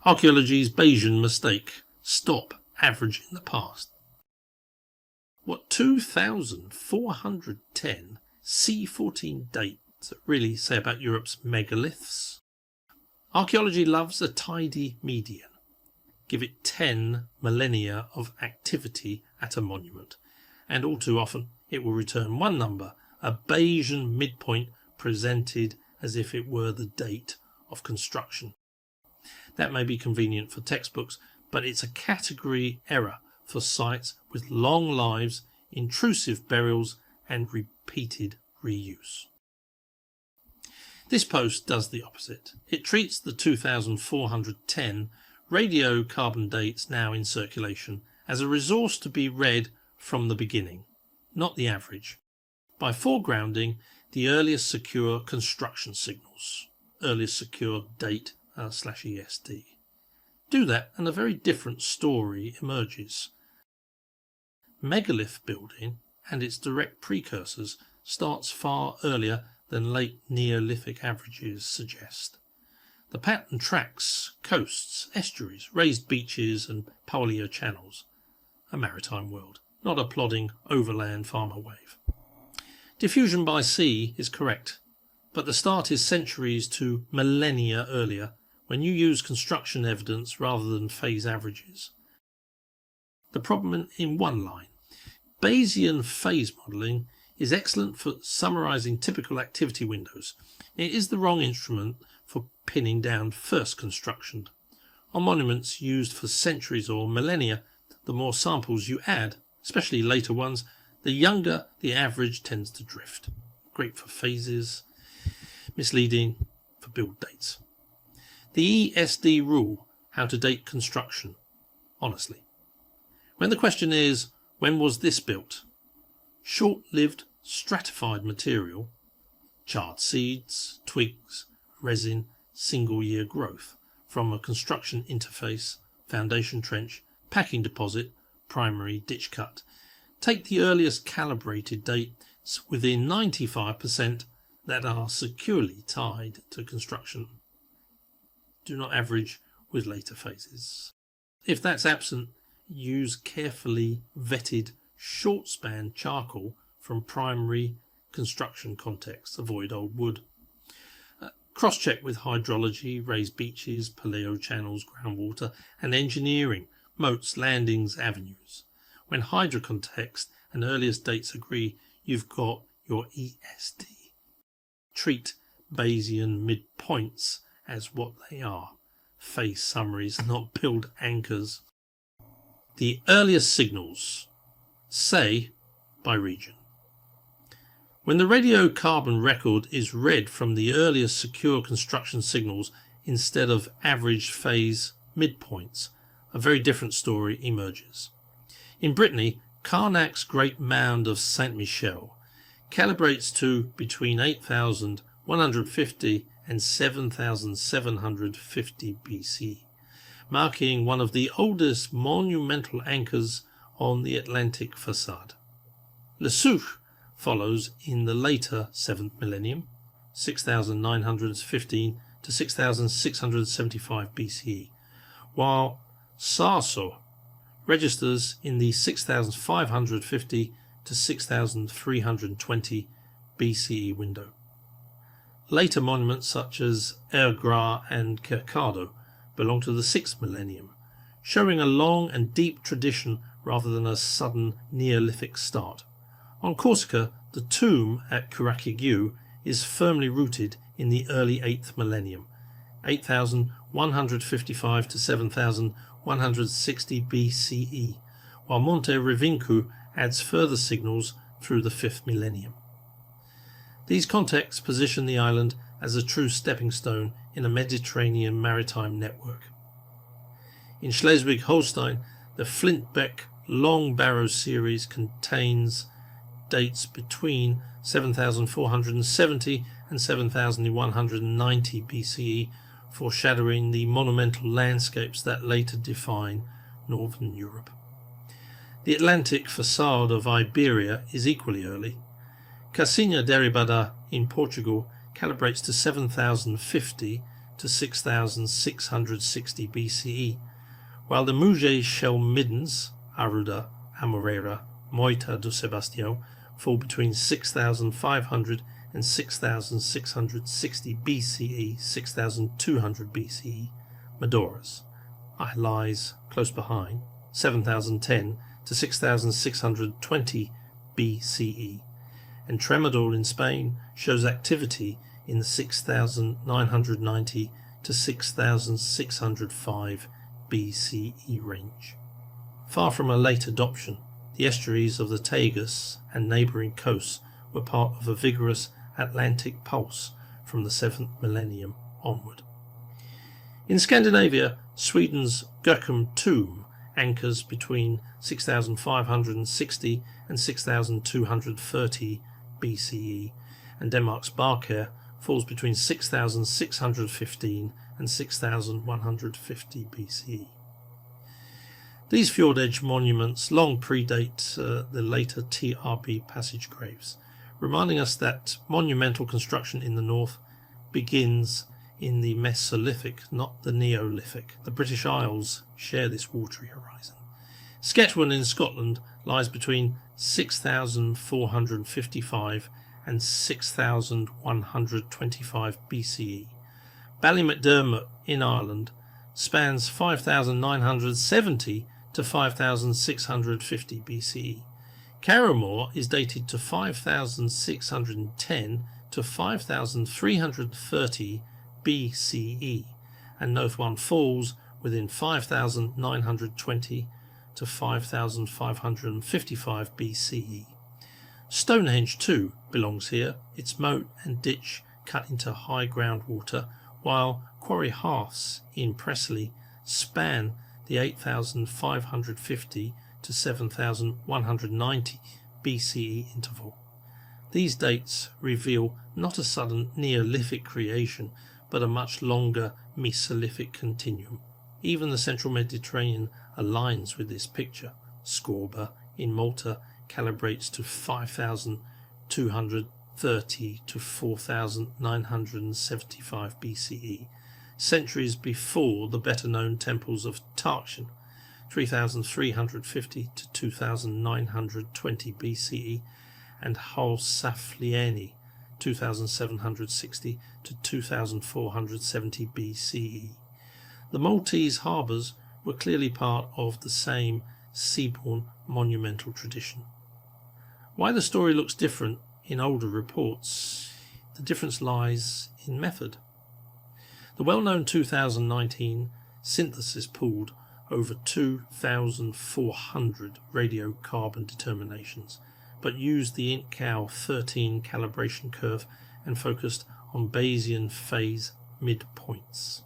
Archaeology's Bayesian mistake. Stop averaging the past. What 2,410 C14 dates really say about Europe's megaliths? Archaeology loves a tidy median. Give it 10 millennia of activity at a monument, and all too often it will return one number, a Bayesian midpoint presented as if it were the date of construction. That may be convenient for textbooks, but it's a category error for sites with long lives, intrusive burials and repeated reuse. This post does the opposite. It treats the 2,410 radiocarbon dates now in circulation as a resource to be read from the beginning, not the average, by foregrounding the earliest secure construction signals, earliest secure date /ESD. Do that and a very different story emerges. Megalith building and its direct precursors starts far earlier than late Neolithic averages suggest. The pattern tracks coasts, estuaries, raised beaches and paleo channels. A maritime world, not a plodding overland farmer wave. Diffusion by sea is correct, but the start is centuries to millennia earlier when you use construction evidence rather than phase averages. The problem in one line. Bayesian phase modelling is excellent for summarising typical activity windows. It is the wrong instrument for pinning down first construction. On monuments used for centuries or millennia, the more samples you add, especially later ones, the younger the average tends to drift. Great for phases, misleading for build dates. The ESD rule, how to date construction, honestly. When the question is, when was this built? Short-lived stratified material, charred seeds, twigs, resin, single-year growth from a construction interface, foundation trench, packing deposit, primary ditch cut. Take the earliest calibrated dates within 95% that are securely tied to construction. Do not average with later phases. If that's absent, use carefully vetted short-span charcoal from primary construction contexts. Avoid old wood. Cross-check with hydrology, raised beaches, paleo channels, groundwater, and engineering, moats, landings, avenues. When hydrocontext and earliest dates agree, you've got your ESD. Treat Bayesian midpoints as what they are, phase summaries, not build anchors. The earliest signals, say by region. When the radiocarbon record is read from the earliest secure construction signals instead of average phase midpoints, a very different story emerges. In Brittany, Carnack's Great Mound of Saint Michel calibrates to between 8,150 and 7,750 BC, marking one of the oldest monumental anchors on the Atlantic facade. Le Souche follows in the later 7th millennium, 6,915 to 6,675 BCE, while Sarso registers in the 6,550 to 6,320 BCE window. Later monuments such as Ergra and Cercado belong to the 6th millennium, showing a long and deep tradition rather than a sudden Neolithic start. On Corsica, the tomb at Curaçao is firmly rooted in the early 8th millennium, 8,155 to 7,160 BCE, while Monte Revincu adds further signals through the 5th millennium. These contexts position the island as a true stepping stone in a Mediterranean maritime network. In Schleswig-Holstein, the Flintbeck Long Barrow series contains dates between 7,470 and 7,190 BCE, foreshadowing the monumental landscapes that later define northern Europe. The Atlantic facade of Iberia is equally early. Casinha Deribada in Portugal calibrates to 7,050 to to 6660 BCE, while the Muget shell middens, Aruda, Amoreira, Moita do Sebastião, fall between 6500 and 6660 BCE, 6200 BCE, Medoras, lies close behind, 7010 to 6620 BCE, and Tremador in Spain shows activity in the 6990 to 6605 BCE range. Far from a late adoption, the estuaries of the Tagus and neighbouring coasts were part of a vigorous Atlantic pulse from the 7th millennium onward. In Scandinavia, Sweden's Gökum tomb anchors between 6560 and 6230 BCE, and Denmark's Barkær falls between 6615 and 6150 BCE. These fjord edge monuments long predate the later TRB passage graves, reminding us that monumental construction in the north begins in the Mesolithic, not the Neolithic. The British Isles share this watery horizon. Sketchwan in Scotland lies between 6455 and 6125 BCE. Ballymacdermot in Ireland spans 5970 to 5650 BCE. Carrowmore is dated to 5610 to 5330 BCE, and Knowth 1 falls within 5920 to 5555 BCE. Stonehenge too belongs here, its moat and ditch cut into high groundwater, while quarry hearths in Presley span the 8550 to 7190 BCE interval. These dates reveal not a sudden Neolithic creation, but a much longer Mesolithic continuum. Even the central Mediterranean aligns with this picture. Scorba in Malta calibrates to 5230 to 4975 BCE, centuries before the better-known temples of Tarkshan, 3350 to 2920 BCE, and Halsaflieni, 2760 to 2470 BCE. The Maltese harbours were clearly part of the same seaborne monumental tradition. Why the story looks different in older reports, the difference lies in method. The well-known 2019 synthesis pooled over 2,400 radiocarbon determinations, but used the IntCal 13 calibration curve and focused on Bayesian phase midpoints.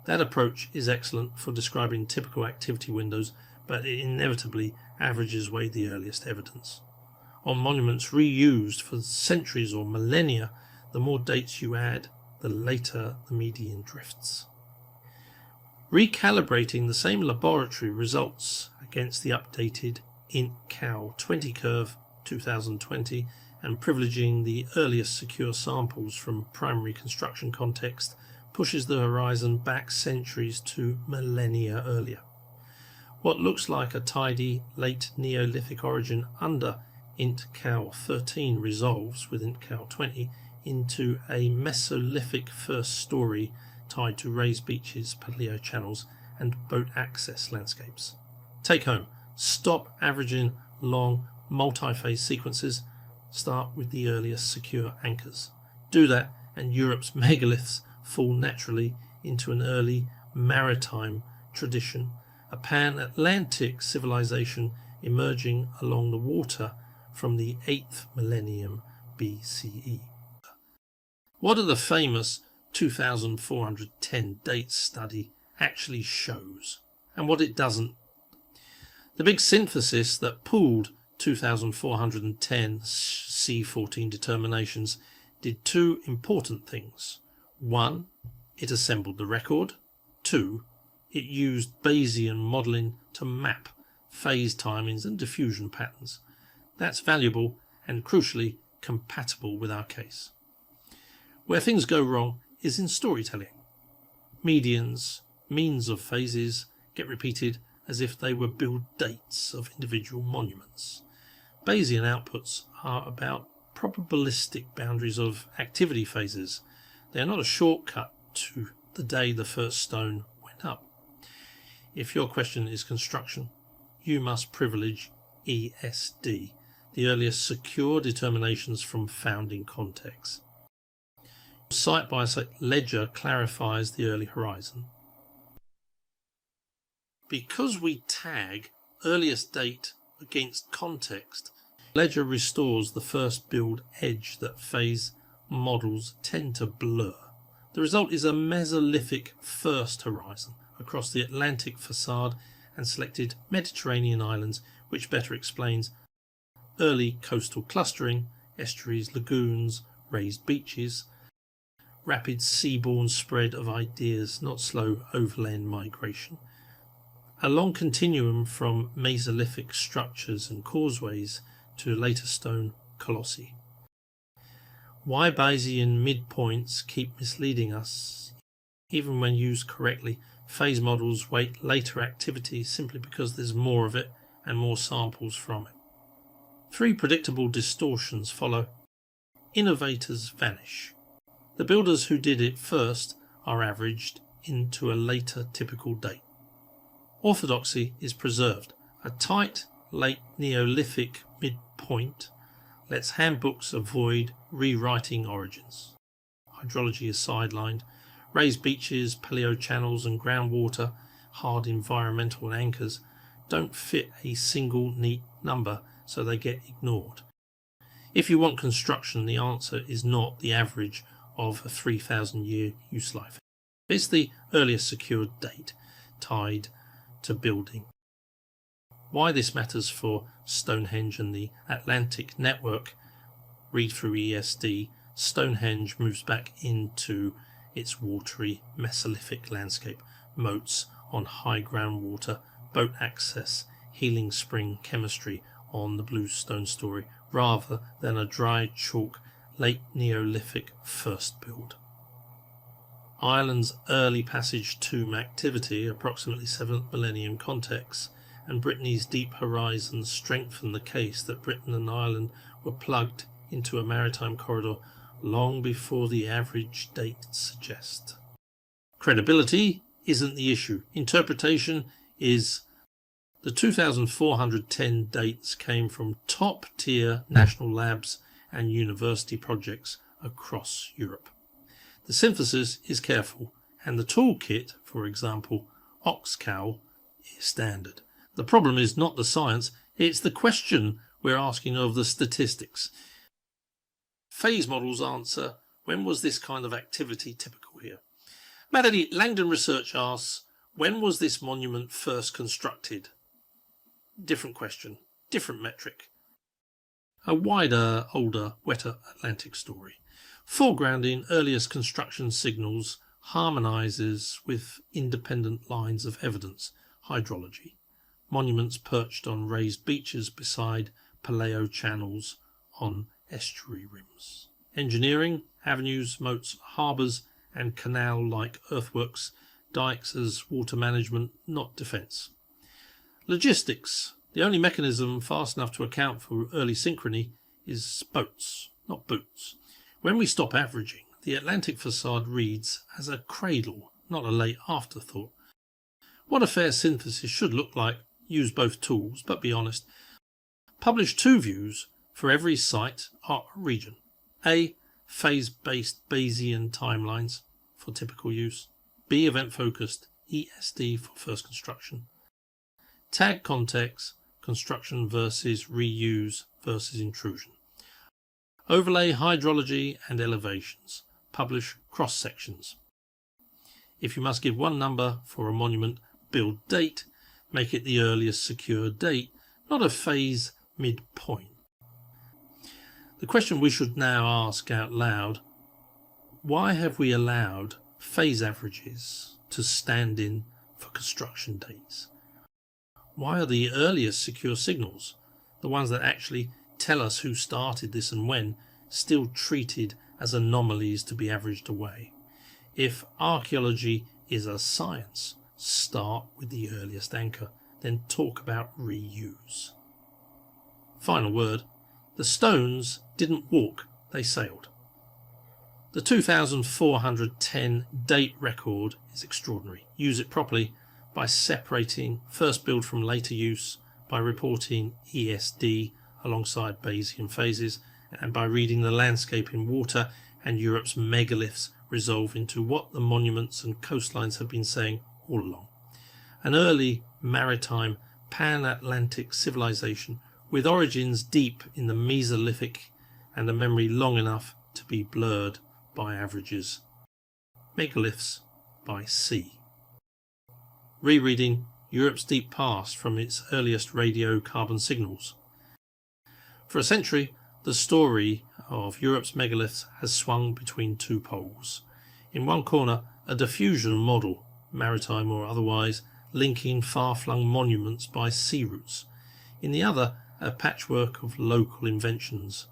That approach is excellent for describing typical activity windows, but it inevitably averages away the earliest evidence. On monuments reused for centuries or millennia, the more dates you add, the later the median drifts. Recalibrating the same laboratory results against the updated IntCal 20 curve 2020 and privileging the earliest secure samples from primary construction context pushes the horizon back centuries to millennia earlier. What looks like a tidy late Neolithic origin under IntCal 13 resolves with IntCal 20 into a Mesolithic first story tied to raised beaches, paleo channels and boat access landscapes. Take home, stop averaging long multi-phase sequences, start with the earliest secure anchors. Do that and Europe's megaliths fall naturally into an early maritime tradition, a pan-Atlantic civilization emerging along the water from the 8th millennium BCE. What are the famous 2410 dates study actually shows, and what it doesn't? The big synthesis that pooled 2410 C14 determinations did two important things. One, it assembled the record. Two, it used Bayesian modelling to map phase timings and diffusion patterns. That's valuable and crucially compatible with our case. Where things go wrong is in storytelling. Medians, means of phases, get repeated as if they were build dates of individual monuments. Bayesian outputs are about probabilistic boundaries of activity phases. They are not a shortcut to the day the first stone went up. If your question is construction, you must privilege ESD, the earliest secure determinations from founding context. Site by site ledger clarifies the early horizon. Because we tag earliest date against context, ledger restores the first build edge that phase models tend to blur. The result is a Mesolithic first horizon across the Atlantic facade and selected Mediterranean islands, which better explains early coastal clustering, estuaries, lagoons, raised beaches, rapid seaborne spread of ideas, not slow overland migration. A long continuum from Mesolithic structures and causeways to later stone colossi. Why Bayesian midpoints keep misleading us, even when used correctly. Phase models weight later activity simply because there's more of it and more samples from it. 3 predictable distortions follow. Innovators vanish. The builders who did it first are averaged into a later typical date. Orthodoxy is preserved. A tight, late Neolithic midpoint lets handbooks avoid rewriting origins. Hydrology is sidelined. Raised beaches, paleo channels and groundwater, hard environmental anchors don't fit a single neat number, so they get ignored. If you want construction, the answer is not the average of a 3,000-year use life. It's the earliest secured date tied to building. Why this matters for Stonehenge and the Atlantic network, read through ESD. Stonehenge moves back into its watery Mesolithic landscape, moats on high groundwater, boat access, healing spring chemistry on the blue stone story, rather than a dry chalk late Neolithic first build. Ireland's early passage tomb activity, approximately 7th millennium context, and Brittany's deep horizons strengthen the case that Britain and Ireland were plugged into a maritime corridor long before the average date suggests. Credibility isn't the issue. Interpretation is. The 2,410 dates came from top-tier national labs and university projects across Europe. The synthesis is careful, and the toolkit, for example, Oxcal, is standard. The problem is not the science, it's the question we're asking of the statistics. Phase models answer, when was this kind of activity typical here? Madani, Langdon Research asks, when was this monument first constructed? Different question, different metric. A wider, older, wetter Atlantic story. Foregrounding earliest construction signals harmonises with independent lines of evidence, hydrology. Monuments perched on raised beaches beside paleo channels on estuary rims. Engineering, avenues, moats, harbours and canal-like earthworks, dikes as water management, not defence. Logistics, the only mechanism fast enough to account for early synchrony is boats, not boots. When we stop averaging, the Atlantic facade reads as a cradle, not a late afterthought. What a fair synthesis should look like, use both tools, but be honest. Publish 2 views for every site or region. A. Phase-based Bayesian timelines for typical use. B. Event-focused ESD for first construction. Tag context, construction versus reuse versus intrusion. Overlay hydrology and elevations. Publish cross-sections. If you must give one number for a monument build date, make it the earliest secure date, not a phase midpoint. The question we should now ask out loud, why have we allowed phase averages to stand in for construction dates? Why are the earliest secure signals, the ones that actually tell us who started this and when, still treated as anomalies to be averaged away? If archaeology is a science. Start with the earliest anchor, then talk about reuse. Final word, the stones didn't walk, they sailed. The 2410 date record is extraordinary. Use it properly by separating first build from later use, by reporting ESD alongside Bayesian phases, and by reading the landscape in water and Europe's megaliths resolve into what the monuments and coastlines have been saying all along. An early maritime pan-Atlantic civilization with origins deep in the Mesolithic and a memory long enough to be blurred by averages. Megaliths by sea. Rereading Europe's deep past from its earliest radiocarbon signals. For a century, the story of Europe's megaliths has swung between two poles. In one corner, a diffusion model, maritime or otherwise, linking far-flung monuments by sea routes. In the other, a patchwork of local inventions.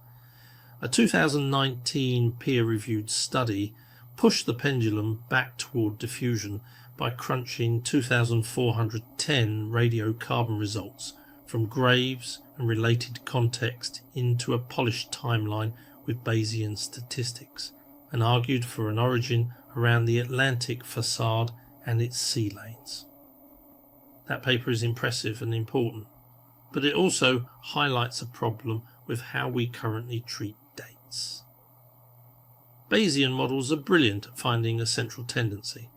A 2019 peer-reviewed study pushed the pendulum back toward diffusion by crunching 2,410 radiocarbon results from graves and related context into a polished timeline with Bayesian statistics, and argued for an origin around the Atlantic facade and its sea lanes. That paper is impressive and important, but it also highlights a problem with how we currently treat dates. Bayesian models are brilliant at finding a central tendency.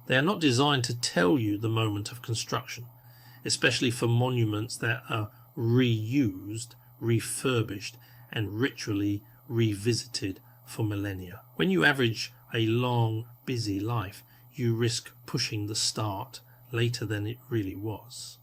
They are not designed to tell you the moment of construction, especially for monuments that are reused, refurbished, and ritually revisited for millennia. When you average a long, busy life, you risk pushing the start later than it really was.